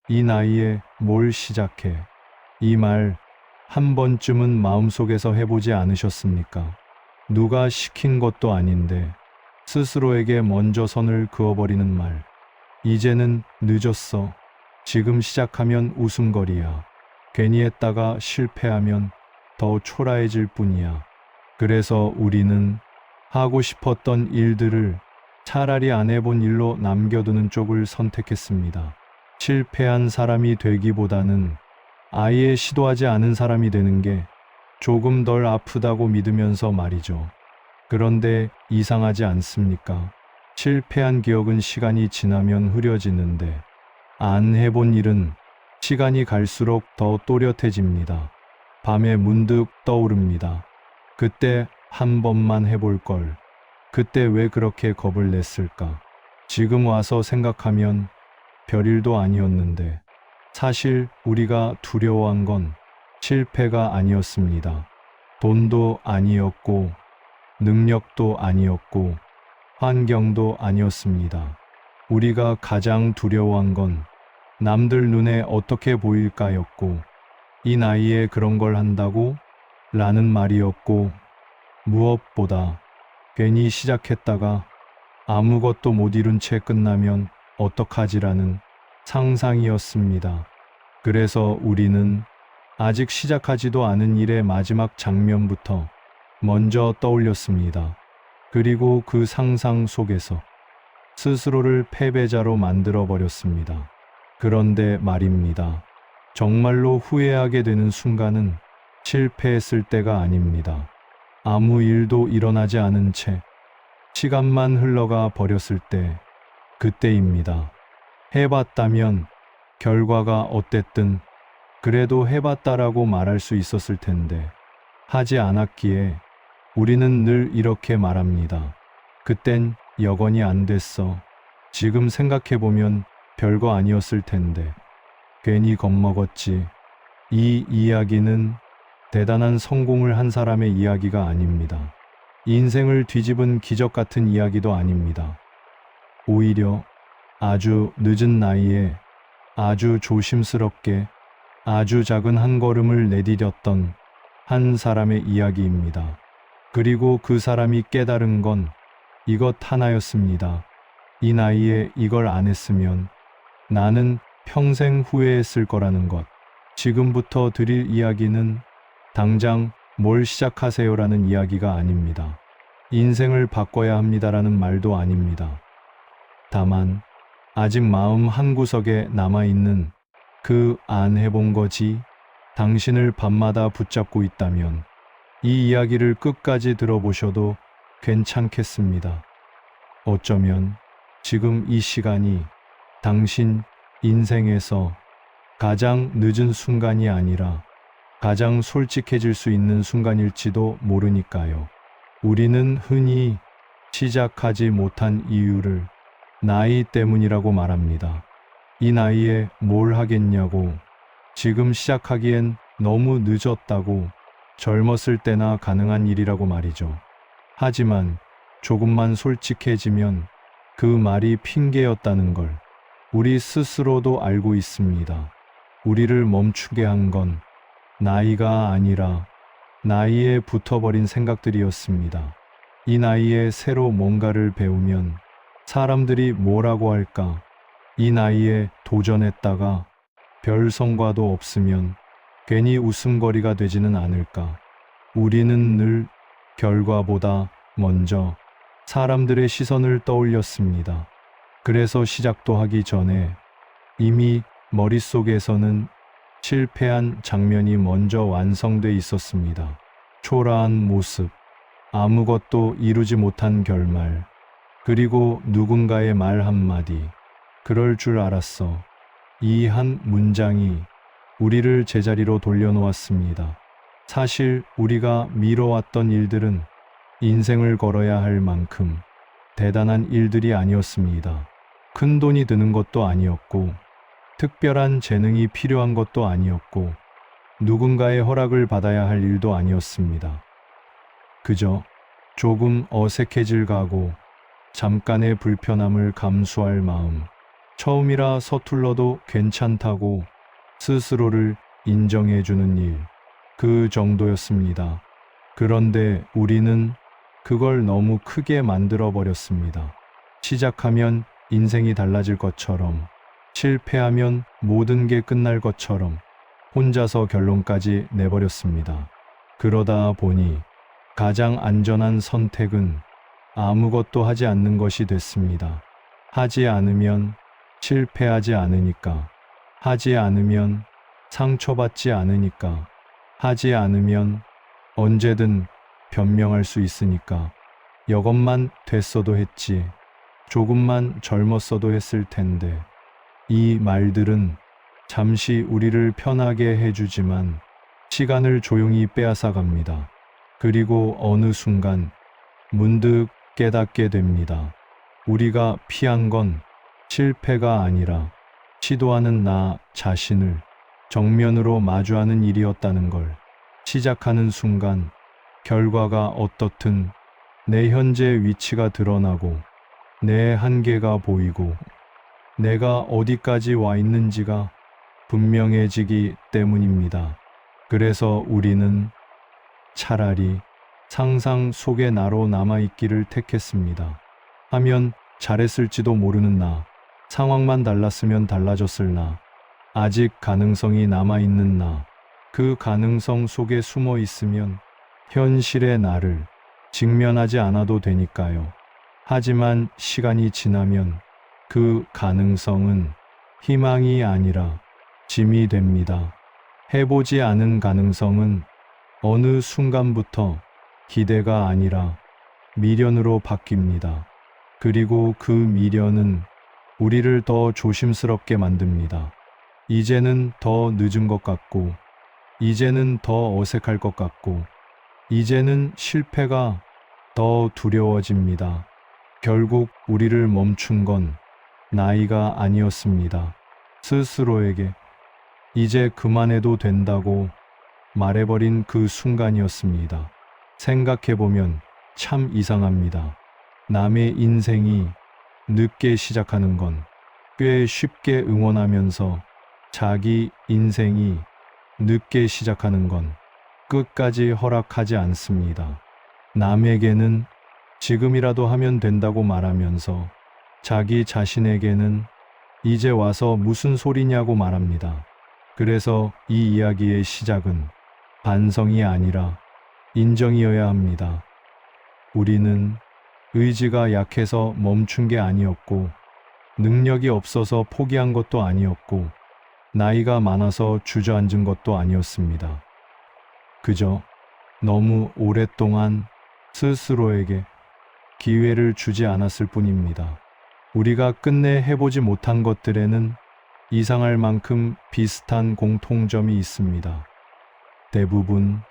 이 나이에 뭘 시작해? 이 말 한 번쯤은 마음속에서 해보지 않으셨습니까? 누가 시킨 것도 아닌데 스스로에게 먼저 선을 그어버리는 말. 이제는 늦었어. 지금 시작하면 웃음거리야. 괜히 했다가 실패하면 더 초라해질 뿐이야. 그래서 우리는 하고 싶었던 일들을 차라리 안 해본 일로 남겨두는 쪽을 선택했습니다. 실패한 사람이 되기보다는 아예 시도하지 않은 사람이 되는 게 조금 덜 아프다고 믿으면서 말이죠. 그런데 이상하지 않습니까? 실패한 기억은 시간이 지나면 흐려지는데 안 해본 일은 시간이 갈수록 더 또렷해집니다. 밤에 문득 떠오릅니다. 그때 한 번만 해볼 걸. 그때 왜 그렇게 겁을 냈을까? 지금 와서 생각하면 별일도 아니었는데 사실 우리가 두려워한 건 실패가 아니었습니다. 돈도 아니었고 능력도 아니었고 환경도 아니었습니다. 우리가 가장 두려워한 건 남들 눈에 어떻게 보일까였고 이 나이에 그런 걸 한다고? 라는 말이었고 무엇보다 괜히 시작했다가 아무것도 못 이룬 채 끝나면 어떡하지라는 상상이었습니다. 그래서 우리는 아직 시작하지도 않은 일의 마지막 장면부터 먼저 떠올렸습니다. 그리고 그 상상 속에서 스스로를 패배자로 만들어 버렸습니다. 그런데 말입니다. 정말로 후회하게 되는 순간은 실패했을 때가 아닙니다. 아무 일도 일어나지 않은 채 시간만 흘러가 버렸을 때, 그때입니다. 해봤다면 결과가 어땠든 그래도 해봤다라고 말할 수 있었을 텐데 하지 않았기에 우리는 늘 이렇게 말합니다. 그땐 여건이 안 됐어. 지금 생각해보면 별거 아니었을 텐데 괜히 겁먹었지. 이 이야기는 대단한 성공을 한 사람의 이야기가 아닙니다. 인생을 뒤집은 기적 같은 이야기도 아닙니다. 오히려 아주 늦은 나이에 아주 조심스럽게 아주 작은 한 걸음을 내디뎠던 한 사람의 이야기입니다. 그리고 그 사람이 깨달은 건 이것 하나였습니다. 이 나이에 이걸 안 했으면 나는 평생 후회했을 거라는 것. 지금부터 드릴 이야기는 당장 뭘 시작하세요라는 이야기가 아닙니다. 인생을 바꿔야 합니다라는 말도 아닙니다. 다만 아직 마음 한구석에 남아있는 그 안 해본 거지 당신을 밤마다 붙잡고 있다면 이 이야기를 끝까지 들어보셔도 괜찮겠습니다. 어쩌면 지금 이 시간이 당신 인생에서 가장 늦은 순간이 아니라 가장 솔직해질 수 있는 순간일지도 모르니까요. 우리는 흔히 시작하지 못한 이유를 나이 때문이라고 말합니다. 이 나이에 뭘 하겠냐고, 지금 시작하기엔 너무 늦었다고, 젊었을 때나 가능한 일이라고 말이죠. 하지만 조금만 솔직해지면 그 말이 핑계였다는 걸 우리 스스로도 알고 있습니다. 우리를 멈추게 한 건 나이가 아니라 나이에 붙어버린 생각들이었습니다. 이 나이에 새로 뭔가를 배우면 사람들이 뭐라고 할까? 이 나이에 도전했다가 별 성과도 없으면 괜히 웃음거리가 되지는 않을까? 우리는 늘 결과보다 먼저 사람들의 시선을 떠올렸습니다. 그래서 시작도 하기 전에 이미 머릿속에서는 실패한 장면이 먼저 완성돼 있었습니다. 초라한 모습, 아무것도 이루지 못한 결말, 그리고 누군가의 말 한마디. 그럴 줄 알았어. 이 한 문장이 우리를 제자리로 돌려놓았습니다. 사실 우리가 미뤄왔던 일들은 인생을 걸어야 할 만큼 대단한 일들이 아니었습니다. 큰 돈이 드는 것도 아니었고, 특별한 재능이 필요한 것도 아니었고, 누군가의 허락을 받아야 할 일도 아니었습니다. 그저 조금 어색해질 각오, 잠깐의 불편함을 감수할 마음, 처음이라 서툴러도 괜찮다고 스스로를 인정해주는 일, 그 정도였습니다. 그런데 우리는 그걸 너무 크게 만들어 버렸습니다. 시작하면 인생이 달라질 것처럼, 실패하면 모든 게 끝날 것처럼 혼자서 결론까지 내버렸습니다. 그러다 보니 가장 안전한 선택은 아무것도 하지 않는 것이 됐습니다. 하지 않으면 실패하지 않으니까, 하지 않으면 상처받지 않으니까, 하지 않으면 언제든 변명할 수 있으니까. 이것만 됐어도 했지, 조금만 젊었어도 했을 텐데. 이 말들은 잠시 우리를 편하게 해주지만 시간을 조용히 빼앗아 갑니다. 그리고 어느 순간 문득 깨닫게 됩니다. 우리가 피한 건 실패가 아니라 시도하는 나 자신을 정면으로 마주하는 일이었다는 걸. 시작하는 순간 결과가 어떻든 내 현재 위치가 드러나고 내 한계가 보이고 내가 어디까지 와 있는지가 분명해지기 때문입니다. 그래서 우리는 차라리 상상 속의 나로 남아있기를 택했습니다. 하면 잘했을지도 모르는 나, 상황만 달랐으면 달라졌을 나, 아직 가능성이 남아있는 나, 그 가능성 속에 숨어 있으면 현실의 나를 직면하지 않아도 되니까요. 하지만 시간이 지나면 그 가능성은 희망이 아니라 짐이 됩니다. 해보지 않은 가능성은 어느 순간부터 기대가 아니라 미련으로 바뀝니다. 그리고 그 미련은 우리를 더 조심스럽게 만듭니다. 이제는 더 늦은 것 같고, 이제는 더 어색할 것 같고, 이제는 실패가 더 두려워집니다. 결국 우리를 멈춘 건 나이가 아니었습니다. 스스로에게 이제 그만해도 된다고 말해버린 그 순간이었습니다. 생각해보면 참 이상합니다. 남의 인생이 늦게 시작하는 건 꽤 쉽게 응원하면서 자기 인생이 늦게 시작하는 건 끝까지 허락하지 않습니다. 남에게는 지금이라도 하면 된다고 말하면서 자기 자신에게는 이제 와서 무슨 소리냐고 말합니다. 그래서 이 이야기의 시작은 반성이 아니라 인정이어야 합니다. 우리는 의지가 약해서 멈춘 게 아니었고, 능력이 없어서 포기한 것도 아니었고, 나이가 많아서 주저앉은 것도 아니었습니다. 그저 너무 오랫동안 스스로에게 기회를 주지 않았을 뿐입니다. 우리가 끝내 해보지 못한 것들에는 이상할 만큼 비슷한 공통점이 있습니다. 대부분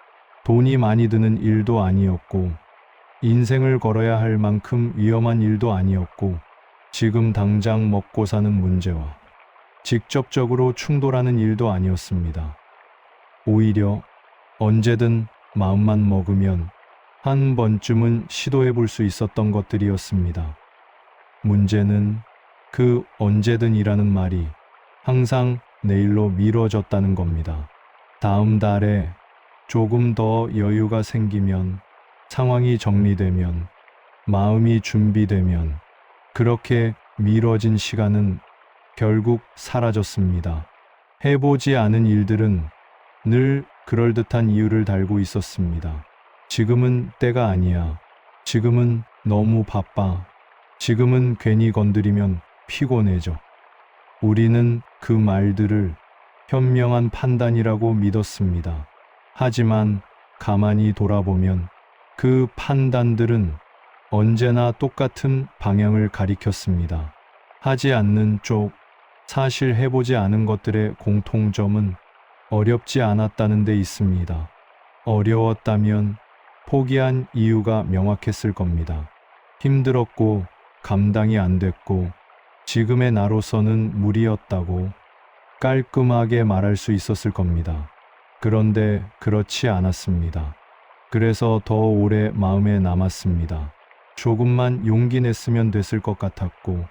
돈이 많이 드는 일도 아니었고, 인생을 걸어야 할 만큼 위험한 일도 아니었고, 지금 당장 먹고 사는 문제와 직접적으로 충돌하는 일도 아니었습니다. 오히려 언제든 마음만 먹으면 한 번쯤은 시도해 볼 수 있었던 것들이었습니다. 문제는 그 언제든이라는 말이 항상 내일로 미뤄졌다는 겁니다. 다음 달에 조금 더 여유가 생기면, 상황이 정리되면, 마음이 준비되면, 그렇게 미뤄진 시간은 결국 사라졌습니다. 해보지 않은 일들은 늘 그럴듯한 이유를 달고 있었습니다. 지금은 때가 아니야. 지금은 너무 바빠. 지금은 괜히 건드리면 피곤해져. 우리는 그 말들을 현명한 판단이라고 믿었습니다. 하지만 가만히 돌아보면 그 판단들은 언제나 똑같은 방향을 가리켰습니다. 하지 않는 쪽, 사실 해보지 않은 것들의 공통점은 어렵지 않았다는 데 있습니다. 어려웠다면 포기한 이유가 명확했을 겁니다. 힘들었고 감당이 안 됐고 지금의 나로서는 무리였다고 깔끔하게 말할 수 있었을 겁니다. 그런데 그렇지 않았습니다. 그래서 더 오래 마음에 남았습니다. 조금만 용기 냈으면 됐을 것 같았고,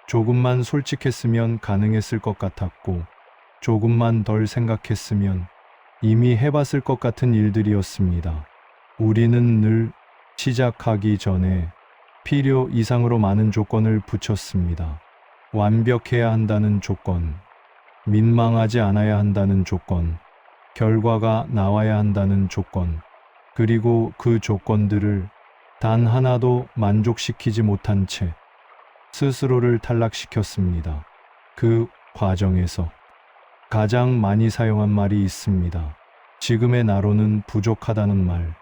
조금만 솔직했으면 가능했을 것 같았고, 조금만 덜 생각했으면 이미 해봤을 것 같은 일들이었습니다. 우리는 늘 시작하기 전에 필요 이상으로 많은 조건을 붙였습니다. 완벽해야 한다는 조건, 민망하지 않아야 한다는 조건, 결과가 나와야 한다는 조건, 그리고 그 조건들을 단 하나도 만족시키지 못한 채 스스로를 탈락시켰습니다. 그 과정에서 가장 많이 사용한 말이 있습니다. 지금의 나로는 부족하다는 말.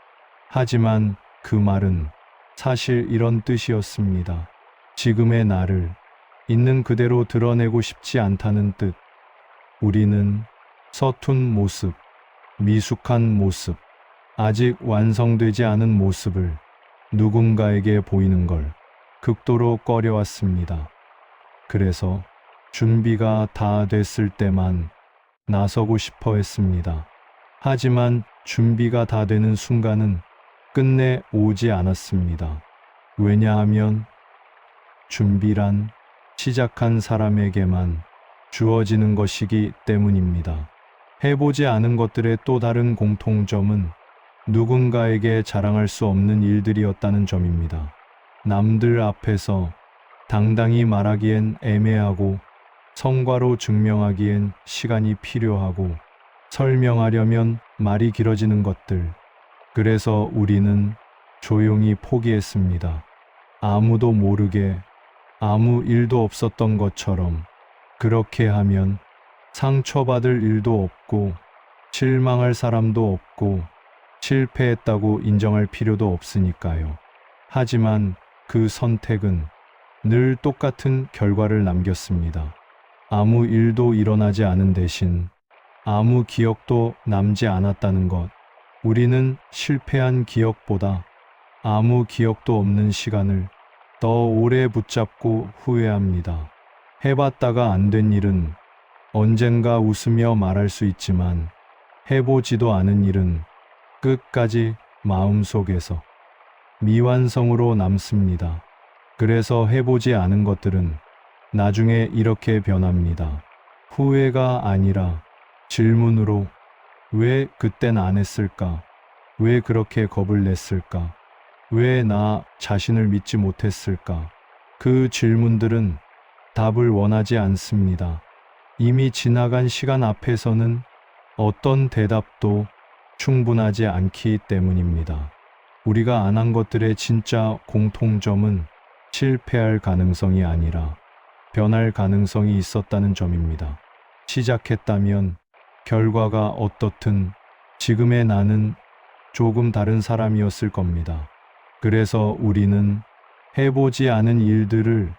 하지만 그 말은 사실 이런 뜻이었습니다. 지금의 나를 있는 그대로 드러내고 싶지 않다는 뜻. 우리는 서툰 모습, 미숙한 모습, 아직 완성되지 않은 모습을 누군가에게 보이는 걸 극도로 꺼려왔습니다. 그래서 준비가 다 됐을 때만 나서고 싶어 했습니다. 하지만 준비가 다 되는 순간은 끝내 오지 않았습니다. 왜냐하면 준비란 시작한 사람에게만 주어지는 것이기 때문입니다. 해보지 않은 것들의 또 다른 공통점은 누군가에게 자랑할 수 없는 일들이었다는 점입니다. 남들 앞에서 당당히 말하기엔 애매하고, 성과로 증명하기엔 시간이 필요하고, 설명하려면 말이 길어지는 것들. 그래서 우리는 조용히 포기했습니다. 아무도 모르게, 아무 일도 없었던 것처럼. 그렇게 하면 상처받을 일도 없고, 실망할 사람도 없고, 실패했다고 인정할 필요도 없으니까요. 하지만 그 선택은 늘 똑같은 결과를 남겼습니다. 아무 일도 일어나지 않은 대신 아무 기억도 남지 않았다는 것. 우리는 실패한 기억보다 아무 기억도 없는 시간을 더 오래 붙잡고 후회합니다. 해봤다가 안 된 일은 언젠가 웃으며 말할 수 있지만, 해보지도 않은 일은 끝까지 마음속에서 미완성으로 남습니다. 그래서 해보지 않은 것들은 나중에 이렇게 변합니다. 후회가 아니라 질문으로. 왜 그땐 안 했을까? 왜 그렇게 겁을 냈을까? 왜 나 자신을 믿지 못했을까? 그 질문들은 답을 원하지 않습니다. 이미 지나간 시간 앞에서는 어떤 대답도 충분하지 않기 때문입니다. 우리가 안 한 것들의 진짜 공통점은 실패할 가능성이 아니라 변할 가능성이 있었다는 점입니다. 시작했다면 결과가 어떻든 지금의 나는 조금 다른 사람이었을 겁니다. 그래서 우리는 해보지 않은 일들을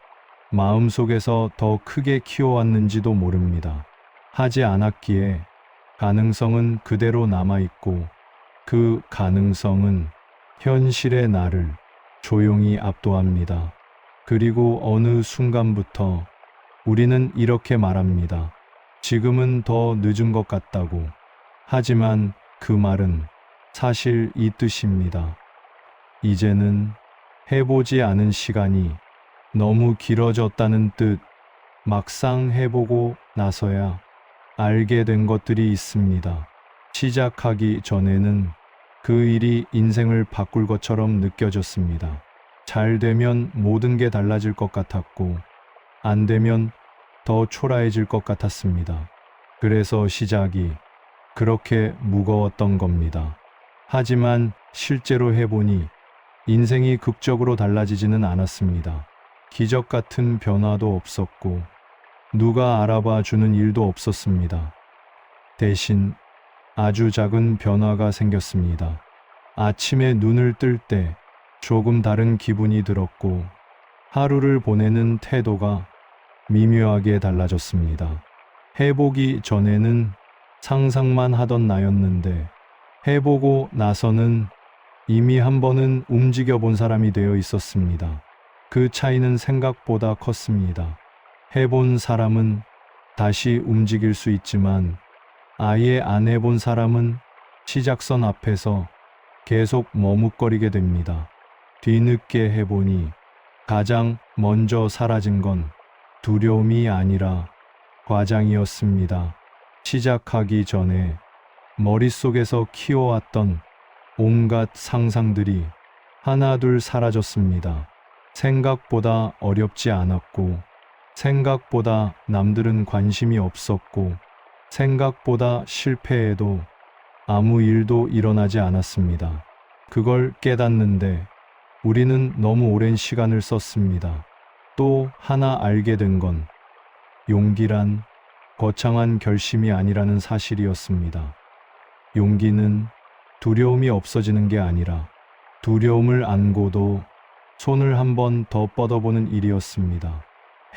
마음속에서 더 크게 키워왔는지도 모릅니다. 하지 않았기에 가능성은 그대로 남아있고, 그 가능성은 현실의 나를 조용히 압도합니다. 그리고 어느 순간부터 우리는 이렇게 말합니다. 지금은 더 늦은 것 같다고. 하지만 그 말은 사실 이 뜻입니다. 이제는 해보지 않은 시간이 너무 길어졌다는 뜻. 막상 해보고 나서야 알게 된 것들이 있습니다. 시작하기 전에는 그 일이 인생을 바꿀 것처럼 느껴졌습니다. 잘 되면 모든 게 달라질 것 같았고, 안 되면 더 초라해질 것 같았습니다. 그래서 시작이 그렇게 무거웠던 겁니다. 하지만 실제로 해보니 인생이 극적으로 달라지지는 않았습니다. 기적 같은 변화도 없었고, 누가 알아봐 주는 일도 없었습니다. 대신 아주 작은 변화가 생겼습니다. 아침에 눈을 뜰 때 조금 다른 기분이 들었고, 하루를 보내는 태도가 미묘하게 달라졌습니다. 해보기 전에는 상상만 하던 나였는데, 해보고 나서는 이미 한 번은 움직여 본 사람이 되어 있었습니다. 그 차이는 생각보다 컸습니다. 해본 사람은 다시 움직일 수 있지만, 아예 안 해본 사람은 시작선 앞에서 계속 머뭇거리게 됩니다. 뒤늦게 해보니 가장 먼저 사라진 건 두려움이 아니라 과장이었습니다. 시작하기 전에 머릿속에서 키워왔던 온갖 상상들이 하나둘 사라졌습니다. 생각보다 어렵지 않았고, 생각보다 남들은 관심이 없었고, 생각보다 실패해도 아무 일도 일어나지 않았습니다. 그걸 깨닫는데 우리는 너무 오랜 시간을 썼습니다. 또 하나 알게 된 건 용기란 거창한 결심이 아니라는 사실이었습니다. 용기는 두려움이 없어지는 게 아니라 두려움을 안고도 손을 한 번 더 뻗어보는 일이었습니다.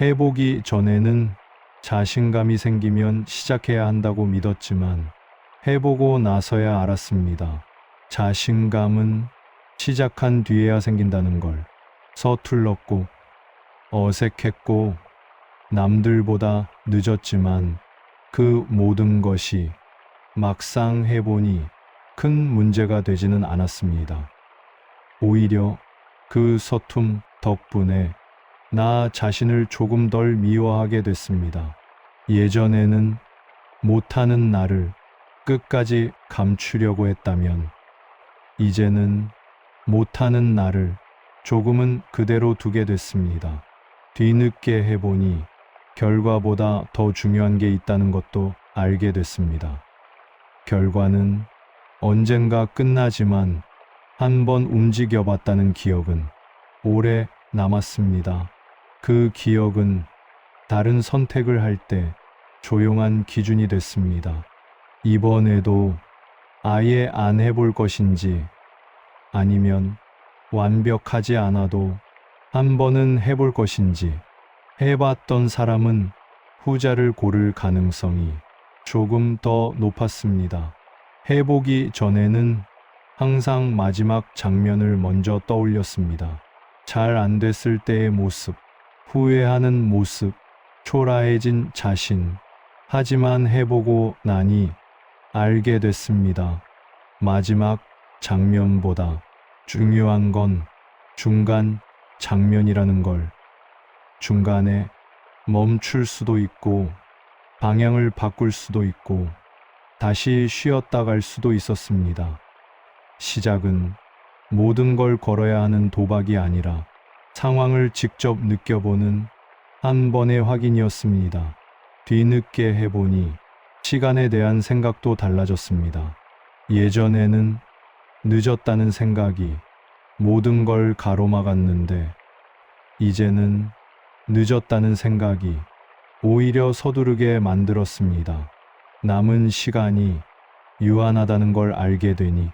해보기 전에는 자신감이 생기면 시작해야 한다고 믿었지만 해보고 나서야 알았습니다. 자신감은 시작한 뒤에야 생긴다는 걸. 서툴렀고 어색했고 남들보다 늦었지만 그 모든 것이 막상 해보니 큰 문제가 되지는 않았습니다. 오히려 그 서툼 덕분에 나 자신을 조금 덜 미워하게 됐습니다. 예전에는 못하는 나를 끝까지 감추려고 했다면 이제는 못하는 나를 조금은 그대로 두게 됐습니다. 뒤늦게 해보니 결과보다 더 중요한 게 있다는 것도 알게 됐습니다. 결과는 언젠가 끝나지만 한번 움직여봤다는 기억은 오래 남았습니다. 그 기억은 다른 선택을 할 때 조용한 기준이 됐습니다. 이번에도 아예 안 해볼 것인지 아니면 완벽하지 않아도 한 번은 해볼 것인지 해봤던 사람은 후자를 고를 가능성이 조금 더 높았습니다. 해보기 전에는 항상 마지막 장면을 먼저 떠올렸습니다. 잘 안 됐을 때의 모습, 후회하는 모습, 초라해진 자신. 하지만 해보고 나니 알게 됐습니다. 마지막 장면보다 중요한 건 중간 장면이라는 걸. 중간에 멈출 수도 있고 방향을 바꿀 수도 있고 다시 쉬었다 갈 수도 있었습니다. 시작은 모든 걸 걸어야 하는 도박이 아니라 상황을 직접 느껴보는 한 번의 확인이었습니다. 뒤늦게 해보니 시간에 대한 생각도 달라졌습니다. 예전에는 늦었다는 생각이 모든 걸 가로막았는데 이제는 늦었다는 생각이 오히려 서두르게 만들었습니다. 남은 시간이 유한하다는 걸 알게 되니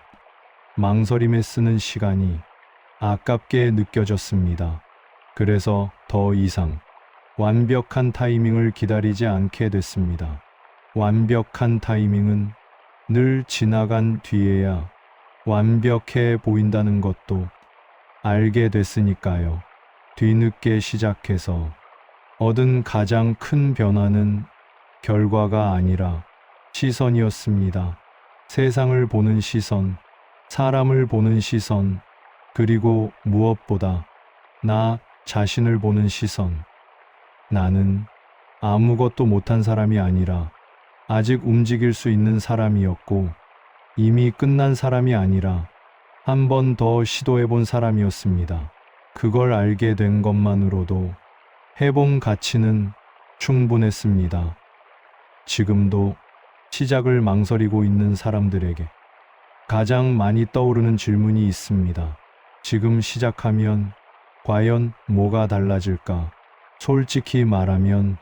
망설임에 쓰는 시간이 아깝게 느껴졌습니다. 그래서 더 이상 완벽한 타이밍을 기다리지 않게 됐습니다. 완벽한 타이밍은 늘 지나간 뒤에야 완벽해 보인다는 것도 알게 됐으니까요. 뒤늦게 시작해서 얻은 가장 큰 변화는 결과가 아니라 시선이었습니다. 세상을 보는 시선, 사람을 보는 시선, 그리고 무엇보다 나 자신을 보는 시선. 나는 아무것도 못한 사람이 아니라 아직 움직일 수 있는 사람이었고 이미 끝난 사람이 아니라 한 번 더 시도해본 사람이었습니다. 그걸 알게 된 것만으로도 해본 가치는 충분했습니다. 지금도 시작을 망설이고 있는 사람들에게 가장 많이 떠오르는 질문이 있습니다. 지금 시작하면 과연 뭐가 달라질까? 솔직히 말하면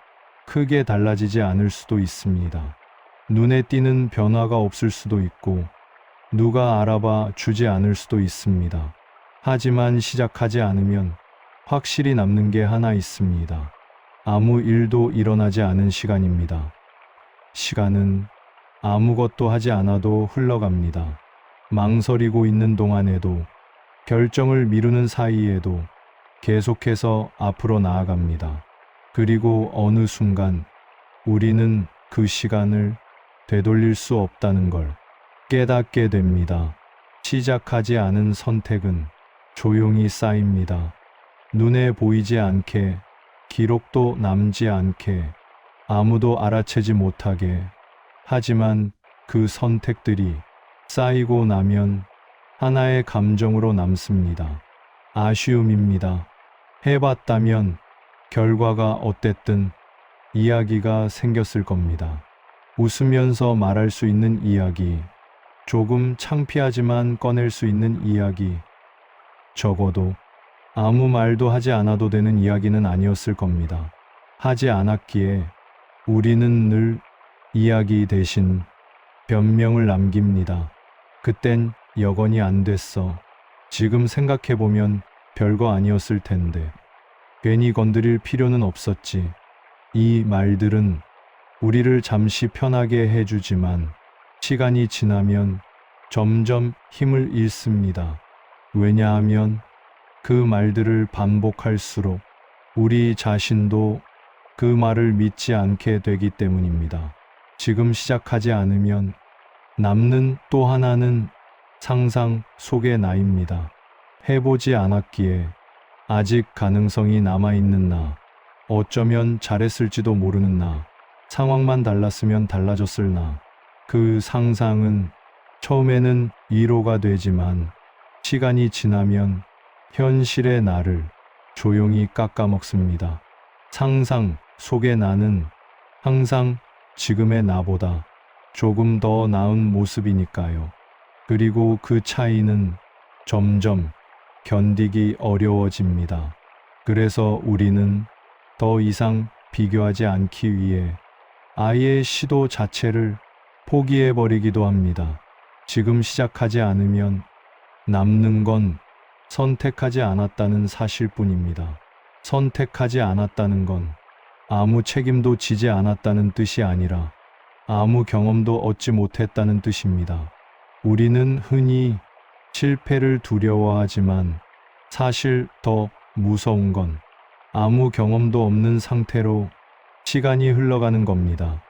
크게 달라지지 않을 수도 있습니다. 눈에 띄는 변화가 없을 수도 있고 누가 알아봐 주지 않을 수도 있습니다. 하지만 시작하지 않으면 확실히 남는 게 하나 있습니다. 아무 일도 일어나지 않은 시간입니다. 시간은 아무것도 하지 않아도 흘러갑니다. 망설이고 있는 동안에도 결정을 미루는 사이에도 계속해서 앞으로 나아갑니다. 그리고 어느 순간 우리는 그 시간을 되돌릴 수 없다는 걸 깨닫게 됩니다. 시작하지 않은 선택은 조용히 쌓입니다. 눈에 보이지 않게 기록도 남지 않게, 아무도 알아채지 못하게. 하지만 그 선택들이 쌓이고 나면 하나의 감정으로 남습니다. 아쉬움입니다. 해봤다면 결과가 어땠든 이야기가 생겼을 겁니다. 웃으면서 말할 수 있는 이야기, 조금 창피하지만 꺼낼 수 있는 이야기, 적어도 아무 말도 하지 않아도 되는 이야기는 아니었을 겁니다. 하지 않았기에 우리는 늘 이야기 대신 변명을 남깁니다. 그땐 여건이 안 됐어. 지금 생각해보면 별거 아니었을 텐데. 괜히 건드릴 필요는 없었지. 이 말들은 우리를 잠시 편하게 해주지만 시간이 지나면 점점 힘을 잃습니다. 왜냐하면 그 말들을 반복할수록 우리 자신도 그 말을 믿지 않게 되기 때문입니다. 지금 시작하지 않으면 남는 또 하나는 상상 속의 나입니다. 해보지 않았기에 아직 가능성이 남아있는 나, 어쩌면 잘했을지도 모르는 나, 상황만 달랐으면 달라졌을 나. 그 상상은 처음에는 위로가 되지만 시간이 지나면 현실의 나를 조용히 깎아먹습니다. 상상 속의 나는 항상 지금의 나보다 조금 더 나은 모습이니까요. 그리고 그 차이는 점점 견디기 어려워집니다. 그래서 우리는 더 이상 비교하지 않기 위해 아예 시도 자체를 포기해버리기도 합니다. 지금 시작하지 않으면 남는 건 선택하지 않았다는 사실뿐입니다. 선택하지 않았다는 건 아무 책임도 지지 않았다는 뜻이 아니라 아무 경험도 얻지 못했다는 뜻입니다. 우리는 흔히 실패를 두려워하지만 사실 더 무서운 건 아무 경험도 없는 상태로 시간이 흘러가는 겁니다.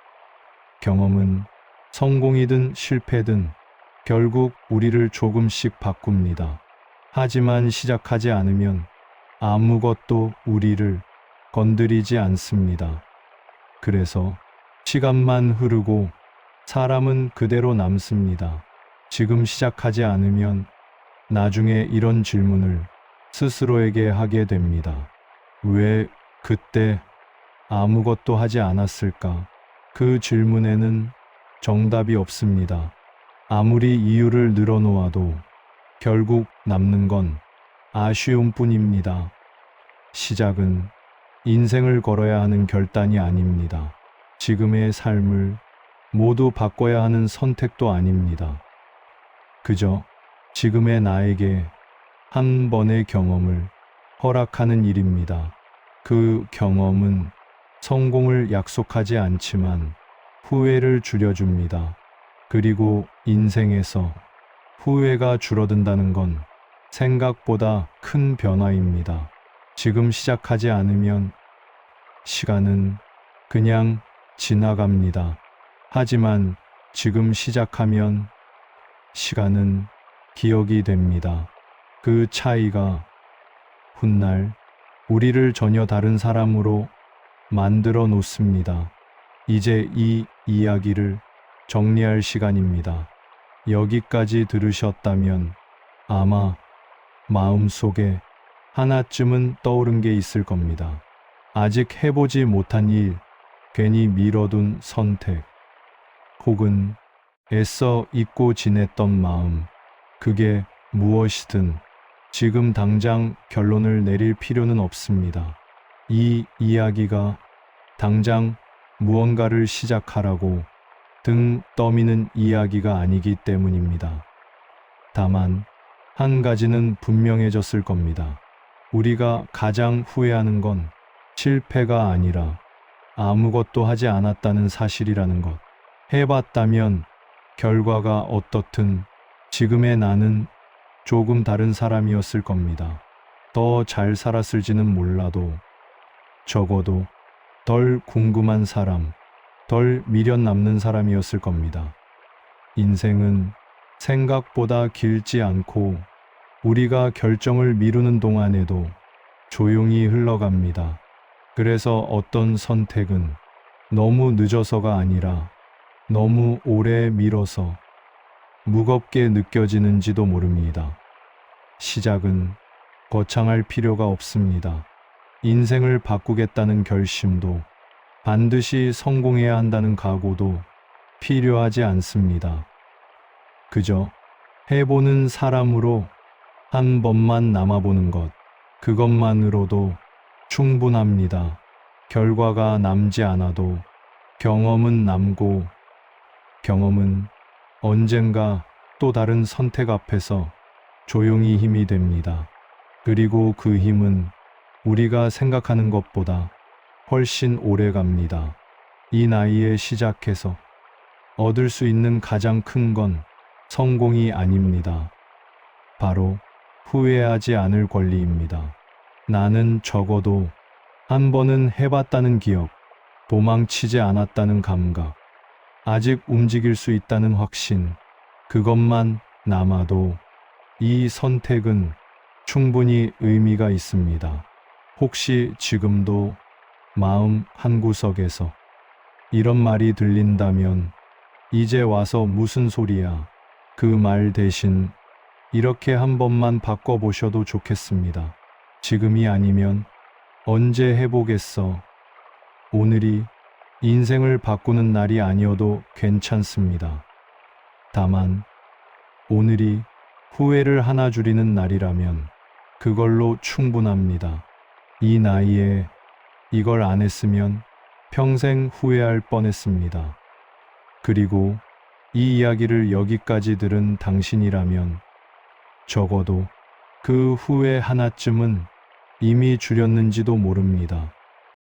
경험은 성공이든 실패든 결국 우리를 조금씩 바꿉니다. 하지만 시작하지 않으면 아무것도 우리를 건드리지 않습니다. 그래서 시간만 흐르고 사람은 그대로 남습니다. 지금 시작하지 않으면 나중에 이런 질문을 스스로에게 하게 됩니다. 왜 그때 아무것도 하지 않았을까? 그 질문에는 정답이 없습니다. 아무리 이유를 늘어놓아도 결국 남는 건 아쉬움뿐입니다. 시작은 인생을 걸어야 하는 결단이 아닙니다. 지금의 삶을 모두 바꿔야 하는 선택도 아닙니다. 그저 지금의 나에게 한 번의 경험을 허락하는 일입니다. 그 경험은 성공을 약속하지 않지만 후회를 줄여줍니다. 그리고 인생에서 후회가 줄어든다는 건 생각보다 큰 변화입니다. 지금 시작하지 않으면 시간은 그냥 지나갑니다. 하지만 지금 시작하면 시간은 기억이 됩니다. 그 차이가 훗날 우리를 전혀 다른 사람으로 만들어 놓습니다. 이제 이 이야기를 정리할 시간입니다. 여기까지 들으셨다면 아마 마음속에 하나쯤은 떠오른 게 있을 겁니다. 아직 해보지 못한 일, 괜히 미뤄둔 선택, 혹은 애써 잊고 지냈던 마음, 그게 무엇이든 지금 당장 결론을 내릴 필요는 없습니다. 이 이야기가 당장 무언가를 시작하라고 등 떠미는 이야기가 아니기 때문입니다. 다만 한 가지는 분명해졌을 겁니다. 우리가 가장 후회하는 건 실패가 아니라 아무것도 하지 않았다는 사실이라는 것. 해봤다면 결과가 어떻든 지금의 나는 조금 다른 사람이었을 겁니다. 더 잘 살았을지는 몰라도 적어도 덜 궁금한 사람, 덜 미련 남는 사람이었을 겁니다. 인생은 생각보다 길지 않고 우리가 결정을 미루는 동안에도 조용히 흘러갑니다. 그래서 어떤 선택은 너무 늦어서가 아니라 너무 오래 미뤄서 무겁게 느껴지는지도 모릅니다. 시작은 거창할 필요가 없습니다. 인생을 바꾸겠다는 결심도 반드시 성공해야 한다는 각오도 필요하지 않습니다. 그저 해보는 사람으로 한 번만 남아보는 것, 그것만으로도 충분합니다. 결과가 남지 않아도 경험은 남고, 경험은 언젠가 또 다른 선택 앞에서 조용히 힘이 됩니다. 그리고 그 힘은 우리가 생각하는 것보다 훨씬 오래 갑니다. 이 나이에 시작해서 얻을 수 있는 가장 큰 건 성공이 아닙니다. 바로 후회하지 않을 권리입니다. 나는 적어도 한 번은 해봤다는 기억, 도망치지 않았다는 감각, 아직 움직일 수 있다는 확신, 그것만 남아도 이 선택은 충분히 의미가 있습니다. 혹시 지금도 마음 한구석에서 이런 말이 들린다면 이제 와서 무슨 소리야? 그 말 대신 이렇게 한 번만 바꿔보셔도 좋겠습니다. 지금이 아니면 언제 해보겠어? 오늘이 인생을 바꾸는 날이 아니어도 괜찮습니다. 다만 오늘이 후회를 하나 줄이는 날이라면 그걸로 충분합니다. 이 나이에 이걸 안 했으면 평생 후회할 뻔했습니다. 그리고 이 이야기를 여기까지 들은 당신이라면 적어도 그 후회 하나쯤은 이미 줄였는지도 모릅니다.